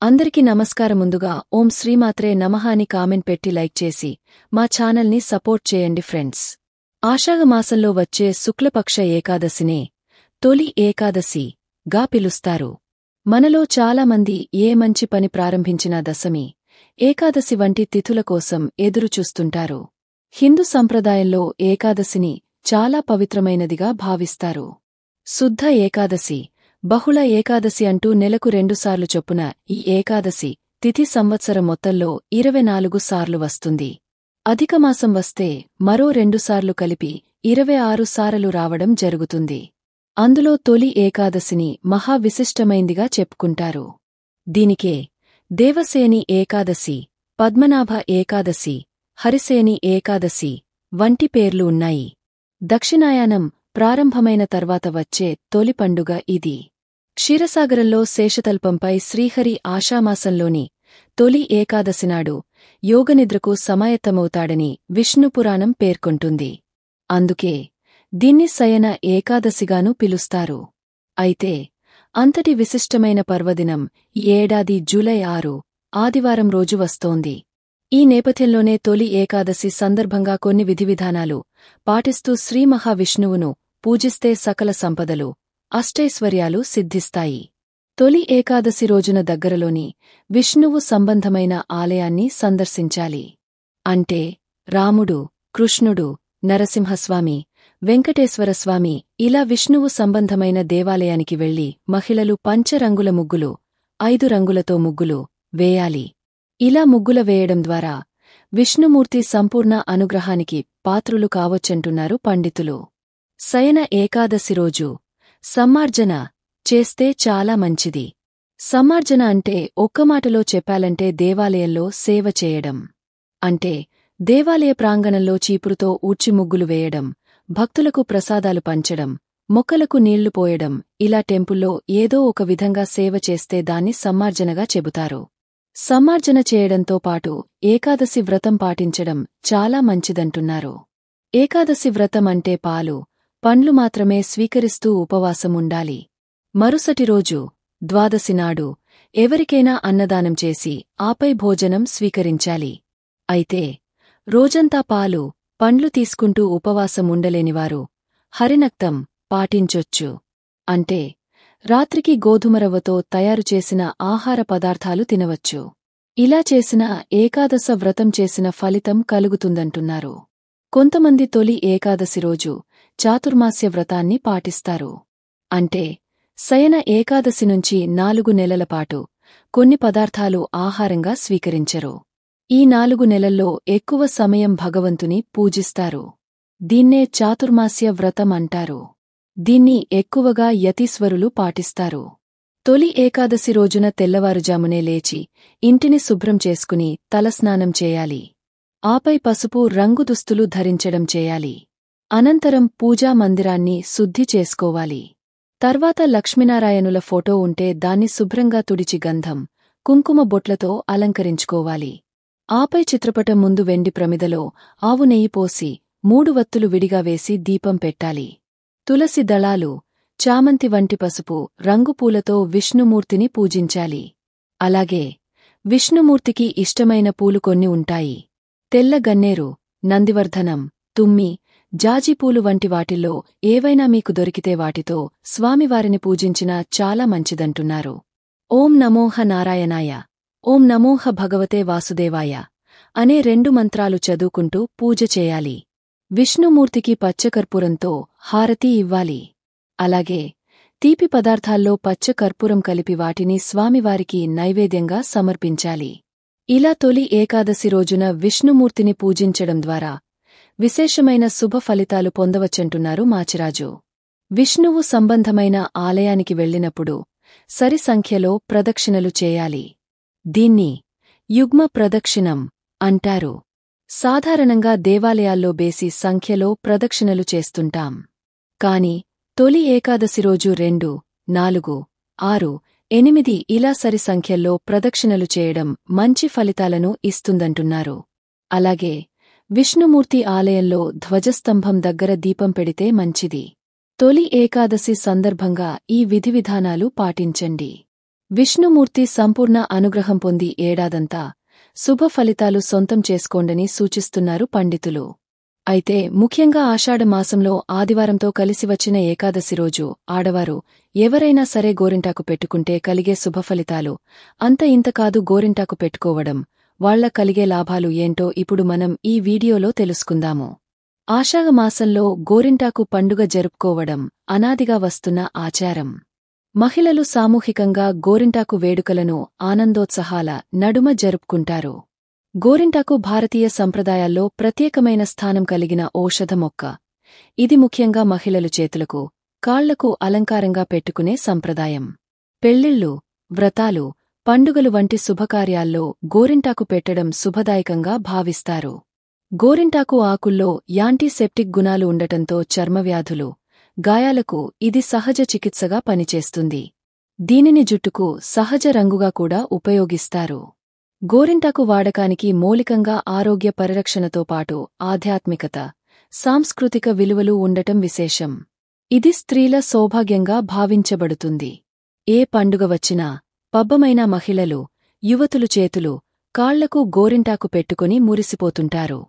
అందరికీ నమస్కారం. ముందుగా ఓం శ్రీమాత్రే నమః అని కామెంట్ పెట్టి లైక్ చేసి మా ఛానల్ని సపోర్ట్ చేయండి ఫ్రెండ్స్. ఆషాఢ మాసంలో వచ్చే శుక్లపక్ష ఏకాదశినే తొలి ఏకాదశి గా పిలుస్తారు. మనలో చాలామంది ఏ మంచి పని ప్రారంభించినా దశమి, ఏకాదశి వంటి తిథుల కోసం ఎదురుచూస్తుంటారు. హిందూ సంప్రదాయంలో ఏకాదశిని చాలా పవిత్రమైనదిగా భావిస్తారు. శుద్ధ ఏకాదశి, బహుళ ఏకాదశి అంటూ నెలకు 2 సార్లు చొప్పున ఈ ఏకాదశి తిథి సంవత్సరం మొత్తంలో 24 సార్లు వస్తుంది. అధికమాసం వస్తే మరో 2 సార్లు కలిపి 26 సార్లు రావడం జరుగుతుంది. అందులో తొలి ఏకాదశిని మహా విశిష్టమైందిగా చెప్పుకుంటారు. దీనికే దేవసేని ఏకాదశి, పద్మనాభ ఏకాదశి, హరిసేని ఏకాదశి వంటి పేర్లు ఉన్నాయి. దక్షిణాయనం ప్రారంభమైన తర్వాత వచ్చే తొలి పండుగ ఇది. క్షీరసాగరంలో శేషతల్పంపై శ్రీహరి ఆషామాసంలోని తొలి ఏకాదశినాడు యోగనిద్రకు సమాయత్తమవుతాడని విష్ణుపురాణం పేర్కొంటుంది. అందుకే దీన్ని శయన ఏకాదశిగాను పిలుస్తారు. అయితే అంతటి విశిష్టమైన పర్వదినం ఈ ఏడాది జూలై 6 ఆదివారం రోజు వస్తోంది. ఈ నేపథ్యంలోనే తొలి ఏకాదశి సందర్భంగా కొన్ని విధివిధానాలు పాటిస్తూ శ్రీ మహావిష్ణువును పూజిస్తే సకల సంపదలు, అష్టైశ్వర్యాలు సిద్ధిస్తాయి. తొలి ఏకాదశి రోజున దగ్గరలోని విష్ణువు సంబంధమైన ఆలయాన్ని సందర్శించాలి. అంటే రాముడు, కృష్ణుడు, నరసింహస్వామి, వెంకటేశ్వరస్వామి ఇలా విష్ణువు సంబంధమైన దేవాలయానికి వెళ్లి మహిళలు పంచరంగుల ముగ్గులు, 5 రంగులతో ముగ్గులు వేయాలి. ఇలా ముగ్గుల వేయడం ద్వారా విష్ణుమూర్తి సంపూర్ణ అనుగ్రహానికి పాత్రులు కావచ్చంటున్నారు పండితులు. శయన ఏకాదశి రోజు సమ్మార్జన చేస్తే చాలా మంచిది. సమ్మార్జన అంటే ఒక్కమాటలో చెప్పాలంటే దేవాలయంలో సేవ చేయడం. అంటే దేవాలయ ప్రాంగణంలో చీపురుతో ఊడ్చి ముగ్గులు వేయడం, భక్తులకు ప్రసాదాలు పంచడం, మొక్కలకు నీళ్లు పోయడం ఇలా టెంపుల్లో ఏదో ఒక విధంగా సేవ చేస్తే దాన్ని సమ్మార్జనగా చెబుతారు. సమ్మార్జన చేయడంతో పాటు ఏకాదశి వ్రతం పాటించడం చాలా మంచిదంటున్నారు. ఏకాదశి వ్రతం అంటే పాలు, పండ్లు మాత్రమే స్వీకరిస్తూ ఉపవాసం ఉండాలి. మరుసటి రోజు ద్వాదశి నాడు ఎవరికైనా అన్నదానం చేసి ఆపై భోజనం స్వీకరించాలి. అయితే రోజంతా పాలు, పండ్లు తీసుకుంటూ ఉపవాసం ఉండలేనివారు హరినక్తం పాటించొచ్చు. అంటే రాత్రికి గోధుమరవ్వతో తయారుచేసిన ఆహార పదార్థాలు తినవచ్చు. ఇలా చేసిన ఏకాదశ వ్రతం చేసిన ఫలితం కలుగుతుందంటున్నారు. కొంతమంది తొలి ఏకాదశి రోజు చాతుర్మాస్య వ్రతాన్ని పాటిస్తారు. అంటే శయన ఏకాదశి నుంచి 4 నెలల పాటు కొన్ని పదార్థాలు ఆహారంగా స్వీకరించరు. ఈ 4 నెలల్లో ఎక్కువ సమయం భగవంతుని పూజిస్తారు. దీన్నే చాతుర్మాస్య వ్రతం అంటారు. దీన్ని ఎక్కువగా యతీశ్వరులు పాటిస్తారు. తొలి ఏకాదశి రోజున తెల్లవారుజామునే లేచి ఇంటిని శుభ్రం చేసుకుని తలస్నానం చేయాలి. ఆపై పసుపు రంగు దుస్తులు ధరించడం చేయాలి. అనంతరం పూజా మందిరాన్ని శుద్ధి చేసుకోవాలి. తర్వాత లక్ష్మీనారాయణుల ఫోటో ఉంటే దాన్ని శుభ్రంగా తుడిచి గంధం, కుంకుమ బొట్లతో అలంకరించుకోవాలి. ఆపై చిత్రపటం ముందు వెండి ప్రమిదలో ఆవు నెయ్యి పోసి 3 వత్తులు విడిగా వేసి దీపం పెట్టాలి. తులసి దళాలు, చామంతి వంటి పసుపు రంగు పూలతో విష్ణుమూర్తిని పూజించాలి. అలాగే విష్ణుమూర్తికి ఇష్టమైన పూలు కొన్ని ఉంటాయి. తెల్ల గన్నేరు, నందివర్ధనం, తుమ్మి, జాజిపూలు వంటి వాటిల్లో ఏవైనా మీకు దొరికితే వాటితో స్వామివారిని పూజించినా చాలా మంచిదంటున్నారు. ఓం నమోహ నారాయణాయ, ఓం నమోహ భగవతే వాసుదేవాయ అనే 2 మంత్రాలు చదువుకుంటూ పూజ చేయాలి. విష్ణుమూర్తికి పచ్చకర్పూరంతో హారతి ఇవ్వాలి. అలాగే తీపి పదార్థాల్లో పచ్చకర్పూరం కలిపి వాటిని స్వామివారికి నైవేద్యంగా సమర్పించాలి. ఇలా తొలి ఏకాదశి రోజున విష్ణుమూర్తిని పూజించడం ద్వారా విశేషమైన శుభ ఫలితాలు పొందవచ్చంటున్నారు మాచిరాజు. విష్ణువు సంబంధమైన ఆలయానికి వెళ్లినప్పుడు సరి సంఖ్యలో ప్రదక్షిణలు చేయాలి. దీన్ని యుగ్మ ప్రదక్షిణం అంటారు. సాధారణంగా దేవాలయాల్లో బేసి సంఖ్యలో ప్రదక్షిణలు చేస్తుంటాం. కాని తొలి ఏకాదశి రోజు 2, 4, 6, 8 ఇలా సరి సంఖ్యల్లో ప్రదక్షిణలు చేయడం మంచి ఫలితాలను ఇస్తుందంటున్నారు. అలాగే విష్ణుమూర్తి ఆలయంలో ధ్వజస్తంభం దగ్గర దీపం పెడితే మంచిది. తొలి ఏకాదశి సందర్భంగా ఈ విధివిధానాలు పాటించండి. విష్ణుమూర్తి సంపూర్ణ అనుగ్రహం పొంది ఏడాదంతా శుభ ఫలితాలు సొంతం చేసుకోండని సూచిస్తున్నారు పండితులు. అయితే ముఖ్యంగా ఆషాఢమాసంలో ఆదివారంతో కలిసి వచ్చిన ఏకాదశి రోజు ఆడవారు ఎవరైనా సరే గోరింటాకు పెట్టుకుంటే కలిగే శుభఫలితాలు అంత ఇంత కాదు. గోరింటాకు పెట్టుకోవడం వాళ్ల కలిగే లాభాలు ఏంటో ఇప్పుడు మనం ఈ వీడియోలో తెలుసుకుందాము. ఆషాఢమాసంలో గోరింటాకు పండుగ జరుపుకోవడం అనాదిగా వస్తున్న ఆచారం. మహిళలు సామూహికంగా గోరింటాకు వేడుకలను ఆనందోత్సాహాల నడుమ జరుపుకుంటారు. గోరింటాకు భారతీయ సంప్రదాయాల్లో ప్రత్యేకమైన స్థానం కలిగిన ఔషధ మొక్క. ఇది ముఖ్యంగా మహిళలు చేతులకు, కాళ్లకు అలంకారంగా పెట్టుకునే సంప్రదాయం. పెళ్లిళ్లు, వ్రతాలు, పండుగలు వంటి శుభకార్యాల్లో గోరింటాకు పెట్టడం శుభదాయకంగా భావిస్తారు. గోరింటాకు ఆకుల్లో యాంటీసెప్టిక్ గుణాలు ఉండటంతో చర్మవ్యాధులు, గాయాలకు ఇది సహజ చికిత్సగా పనిచేస్తుంది. దీనిని జుట్టుకు సహజ రంగుగా కూడా ఉపయోగిస్తారు. గోరింటాకు వాడకానికి మౌలికంగా ఆరోగ్య పరిరక్షణతో పాటు ఆధ్యాత్మికత, సాంస్కృతిక విలువలు ఉండటం విశేషం. ఇది స్త్రీల సౌభాగ్యంగా భావించబడుతుంది. ఏ పండుగ వచ్చినా పబ్బమైన మహిళలు, యువతులు చేతులు, కాళ్లకు గోరింటాకు పెట్టుకుని మురిసిపోతుంటారు.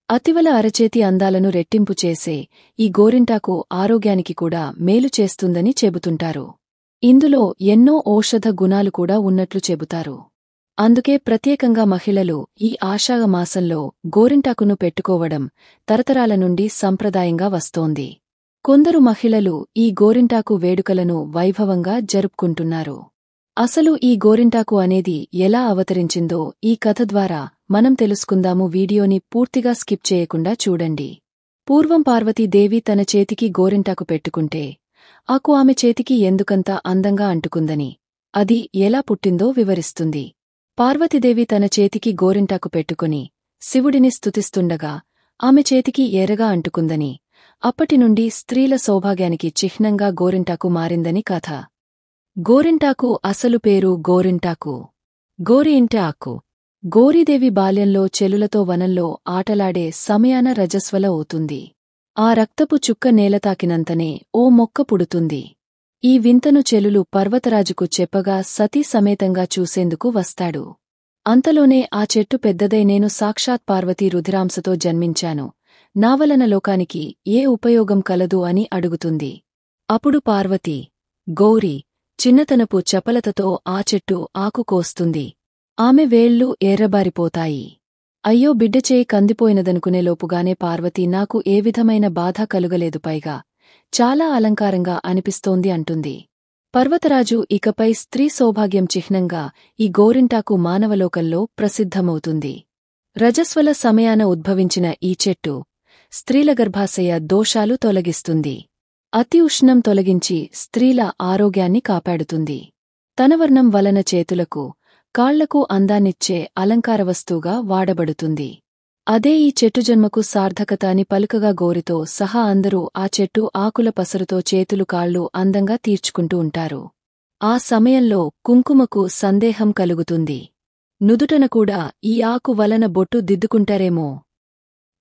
అతివల అరచేతి అందాలను రెట్టింపు చేసే ఈ గోరింటాకు ఆరోగ్యానికి కూడా మేలు చేస్తుందని చెబుతుంటారు. ఇందులో ఎన్నో ఔషధ గుణాలు కూడా ఉన్నట్లు చెబుతారు. అందుకే ప్రత్యేకంగా మహిళలు ఈ ఆషాఢమాసంలో గోరింటాకును పెట్టుకోవడం తరతరాల నుండి సంప్రదాయంగా వస్తోంది. కొందరు మహిళలు ఈ గోరింటాకు వేడుకలను వైభవంగా జరుపుకుంటున్నారు. అసలు ఈ గోరింటాకు అనేది ఎలా అవతరించిందో ఈ కథ ద్వారా మనం తెలుసుకుందాము. వీడియోని పూర్తిగా స్కిప్ చేయకుండా చూడండి. పూర్వం పార్వతీదేవి తన చేతికి గోరింటాకు పెట్టుకుంటే ఆకు ఆమె చేతికి ఎందుకంత అందంగా అంటుకుందని, అది ఎలా పుట్టిందో వివరిస్తుంది. పార్వతీదేవి తన చేతికి గోరింటాకు పెట్టుకుని శివుడిని స్తుతిస్తుండగా ఆమె చేతికి ఎర్రగా అంటుకుందని, అప్పటినుండి స్త్రీల సౌభాగ్యానికి చిహ్నంగా గోరింటాకు మారిందని కథ. గోరింటాకు అసలు పేరు గోరింటాకు, గోరి ఇంటి ఆకు. గోరీదేవి బాల్యంలో చెలులతో వనంలో ఆటలాడే సమయాన రజస్వల అవుతుంది. ఆ రక్తపు చుక్క నేలతాకినంతనే ఓ మొక్క పుడుతుంది. ఈ వింతను చెలులు పర్వతరాజుకు చెప్పగా సతీ సమేతంగా చూసేందుకు వస్తాడు. అంతలోనే ఆ చెట్టు పెద్దదై నేను సాక్షాత్ పార్వతీ రుధిరాంశతో జన్మించాను, నావలన లోకానికి ఏ ఉపయోగం కలదు అని అడుగుతుంది. అప్పుడు పార్వతీ, గౌరీ చిన్నతనపు చపలతతో ఆ చెట్టు ఆకు కోస్తుంది. ఆమె వేళ్లు ఎర్రబారిపోతాయి. అయ్యో బిడ్డచేయి కందిపోయినదనుకునేలోపుగానే పార్వతీ నాకు ఏ విధమైన బాధ కలుగలేదు, పైగా చాలా అలంకారంగా అనిపిస్తోంది అంటుంది. పర్వతరాజు ఇకపై స్త్రీ సౌభాగ్యం చిహ్నంగా ఈ గోరింటాకు మానవలోకంలో ప్రసిద్ధమవుతుంది. రజస్వల సమయాన ఉద్భవించిన ఈ చెట్టు స్త్రీల గర్భాశయ దోషాలు తొలగిస్తుంది. అతి ఉష్ణం తొలగించి స్త్రీల ఆరోగ్యాన్ని కాపాడుతుంది. తనవర్ణం వలన చేతులకు, కాళ్లకు అందాన్నిచ్చే అలంకార వస్తువుగా వాడబడుతుంది. అదే ఈ చెట్టు జన్మకు సార్థకత అని పలుకగా గోరితో సహా అందరూ ఆ చెట్టు ఆకుల పసరుతో చేతులు కాళ్ళు అందంగా తీర్చుకుంటూ ఉంటారు. ఆ సమయంలో కుంకుమకు సందేహం కలుగుతుంది. నుదుటన కూడా ఈ ఆకు వలన బొట్టు దిద్దుకుంటారేమో,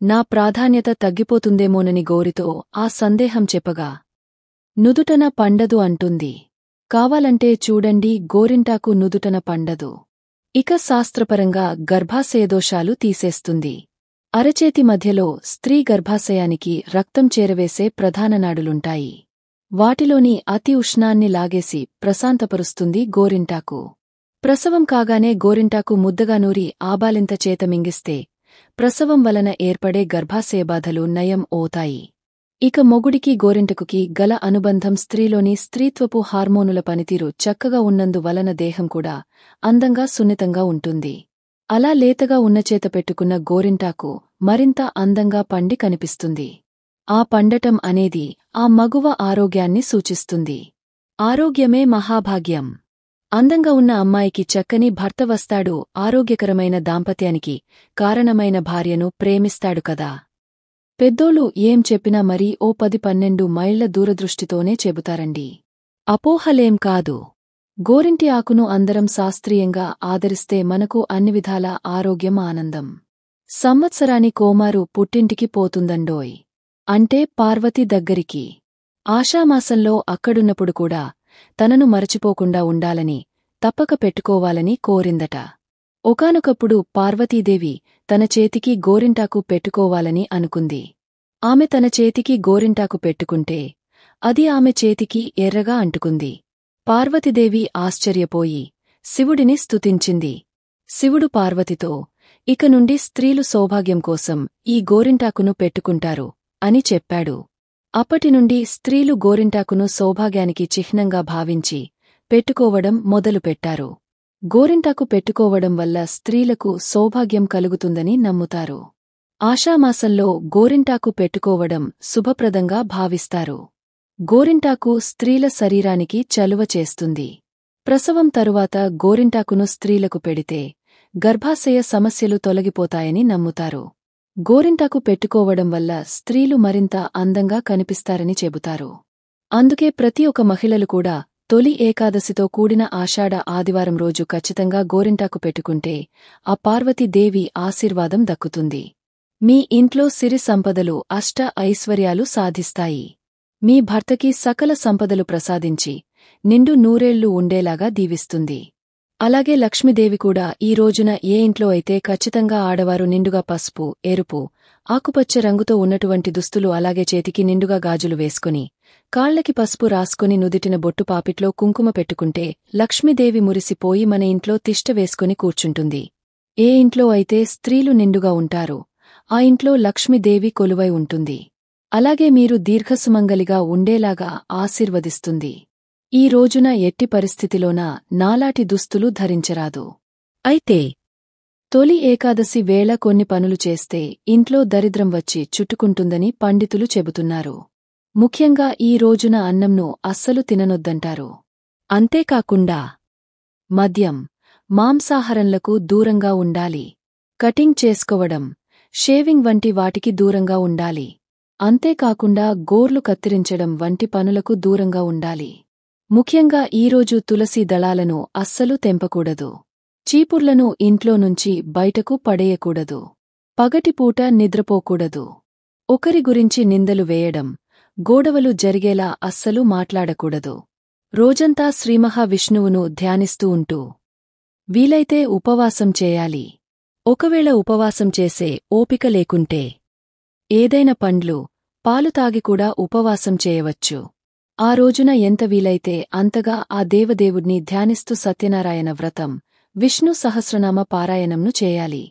నా ప్రాధాన్యత తగ్గిపోతుందేమోనని గోరితో ఆ సందేహం చెప్పగా నుదుటన పండదు అంటుంది. కావాలంటే చూడండి, గోరింటాకు నుదుటన పండదు. ఇక శాస్త్రపరంగా గర్భాశయదోషాలు తీసేస్తుంది. అరచేతి మధ్యలో స్త్రీ గర్భాశయానికి రక్తం చేరవేసే ప్రధాన నాడులుంటాయి. వాటిలోని అతి ఉష్ణాన్ని లాగేసి ప్రశాంతపరుస్తుంది గోరింటాకు. ప్రసవం కాగానే గోరింటాకు ముద్దగా నూరి ఆబాలింత చేత మింగిస్తే ప్రసవం వలన ఏర్పడే గర్భాశయబాధలు నయం అవుతాయి. ఇక మొగుడికి గోరింటకుకి గల అనుబంధం స్త్రీలోని స్త్రీత్వపు హార్మోనుల పనితీరు చక్కగా ఉన్నందు వలన దేహం కూడా అందంగా సున్నితంగా ఉంటుంది. అలా లేతగా ఉన్నచేత పెట్టుకున్న గోరింటాకు మరింత అందంగా పండి కనిపిస్తుంది. ఆ పండటం అనేది ఆ మగువ ఆరోగ్యాన్ని సూచిస్తుంది. ఆరోగ్యమే మహాభాగ్యం. అందంగా ఉన్న అమ్మాయికి చక్కని భర్త వస్తాడు, ఆరోగ్యకరమైన దాంపత్యానికి కారణమైన భార్యను ప్రేమిస్తాడు కదా. పెద్దోళ్ళు ఏం చెప్పినా మరీ ఓ 10-12 మైళ్ల దూరదృష్టితోనే చెబుతారండి. అపోహలేం కాదు. గోరింటి ఆకును అందరం శాస్త్రీయంగా ఆదరిస్తే మనకు అన్ని విధాల ఆరోగ్యం, ఆనందం. సంవత్సరాని కోమారు పుట్టింటికి పోతుందండోయ్. అంటే పార్వతి దగ్గరికి. ఆషామాసంలో అక్కడున్నప్పుడు కూడా తనను మరచిపోకుండా ఉండాలని తప్పక పెట్టుకోవాలని కోరిందట. ఒకానొకప్పుడు పార్వతీదేవి తన చేతికి గోరింటాకు పెట్టుకోవాలని అనుకుంది. ఆమె తన చేతికి గోరింటాకు పెట్టుకుంటే అది ఆమె చేతికి ఎర్రగా అంటుకుంది. పార్వతీదేవి ఆశ్చర్యపోయి శివుడిని స్తుతించింది. శివుడు పార్వతితో, ఇక నుండి స్త్రీలు సౌభాగ్యం కోసం ఈ గోరింటాకును పెట్టుకుంటారు అని చెప్పాడు. అప్పటినుండి స్త్రీలు గోరింటాకును సౌభాగ్యానికి చిహ్నంగా భావించి పెట్టుకోవడం మొదలుపెట్టారు. గోరింటాకు పెట్టుకోవడం వల్ల స్త్రీలకు సౌభాగ్యం కలుగుతుందని నమ్ముతారు. ఆషామాసంలో గోరింటాకు పెట్టుకోవడం శుభప్రదంగా భావిస్తారు. గోరింటాకు స్త్రీల శరీరానికి చలువ చేస్తుంది. ప్రసవం తరువాత గోరింటాకును స్త్రీలకు పెడితే గర్భాశయ సమస్యలు తొలగిపోతాయని నమ్ముతారు. గోరింటాకు పెట్టుకోవడం వల్ల స్త్రీలు మరింత అందంగా కనిపిస్తారని చెబుతారు. అందుకే ప్రతి ఒక్క మహిళలు కూడా తొలి ఏకాదశితో కూడిన ఆషాఢ ఆదివారం రోజు ఖచ్చితంగా గోరింటాకు పెట్టుకుంటే ఆ పార్వతీదేవి ఆశీర్వాదం దక్కుతుంది. మీ ఇంట్లో సిరి సంపదలు అష్ట ఐశ్వర్యాలు సాధిస్తాయి. మీ భర్తకి సకల సంపదలు ప్రసాదించి నిండు నూరేళ్లు ఉండేలాగా దీవిస్తుంది. అలాగే లక్ష్మీదేవి కూడా ఈ రోజున ఏ ఇంట్లో అయితే ఖచ్చితంగా ఆడవారు నిండుగా పసుపు, ఎరుపు, ఆకుపచ్చ రంగుతో ఉన్నటువంటి దుస్తులు అలాగే చేతికి నిండుగా గాజులు వేసుకుని కాళ్లకి పసుపు రాసుకుని నుదిటిన బొట్టు పాపిట్లో కుంకుమ పెట్టుకుంటే లక్ష్మీదేవి మురిసిపోయి మన ఇంట్లో తిష్ట వేసుకుని కూర్చుంటుంది. ఏ ఇంట్లో అయితే స్త్రీలు నిండుగా ఉంటారో ఆ ఇంట్లో లక్ష్మీదేవి కొలువై ఉంటుంది. అలాగే మీరు దీర్ఘసుమంగలిగా ఉండేలాగా ఆశీర్వదిస్తుంది. ఈ రోజున ఎట్టి పరిస్థితిలోనా నాలాటి దుస్తులు ధరించరాదు. అయితే తొలి ఏకాదశి వేళ కొన్ని పనులు చేస్తే ఇంట్లో దరిద్రం వచ్చి చుట్టుకుంటుందని పండితులు చెబుతున్నారు. ముఖ్యంగా ఈ రోజున అన్నంను అస్సలు తిననొద్దంటారు. అంతేకాకుండా మద్యం, మాంసాహారంలకు దూరంగా ఉండాలి. కటింగ్ చేసుకోవడం, షేవింగ్ వంటి వాటికి దూరంగా ఉండాలి. అంతేకాకుండా గోర్లు కత్తిరించడం వంటి పనులకు దూరంగా ఉండాలి. ముఖ్యంగా ఈరోజు తులసి దళాలను అస్సలు తెంపకూడదు. చీపుర్లను ఇంట్లో నుంచి బయటకు పడేయకూడదు. పగటిపూట నిద్రపోకూడదు. ఒకరి గురించి నిందలు వేయడం, గోడవలు జరిగేలా అస్సలు మాట్లాడకూడదు. రోజంతా శ్రీమహావిష్ణువును ధ్యానిస్తూ ఉంటూ వీలైతే ఉపవాసం చేయాలి. ఒకవేళ ఉపవాసం చేసే ఓపిక లేకుంటే ఏదైనా పండ్లు, పాలు తాగి కూడా ఉపవాసం చేయవచ్చు. ఆ రోజున ఎంత వీలైతే అంతగా ఆ దేవదేవుణ్ణి ధ్యానిస్తూ సత్యనారాయణ వ్రతం, విష్ణు సహస్రనామ పారాయణంను చేయాలి.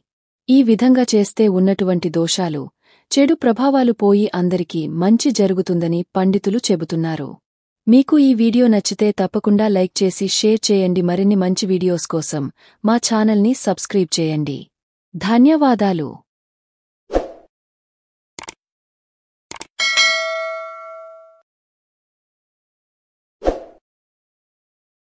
ఈ విధంగా చేస్తే ఉన్నటువంటి దోషాలు, చెడు ప్రభావాలు పోయి అందరికీ మంచి జరుగుతుందని పండితులు చెబుతున్నారు. మీకు ఈ వీడియో నచ్చితే తప్పకుండా లైక్ చేసి షేర్ చేయండి. మరిన్ని మంచి వీడియోస్ కోసం మా ఛానల్ని సబ్స్క్రైబ్ చేయండి. ధన్యవాదాలు.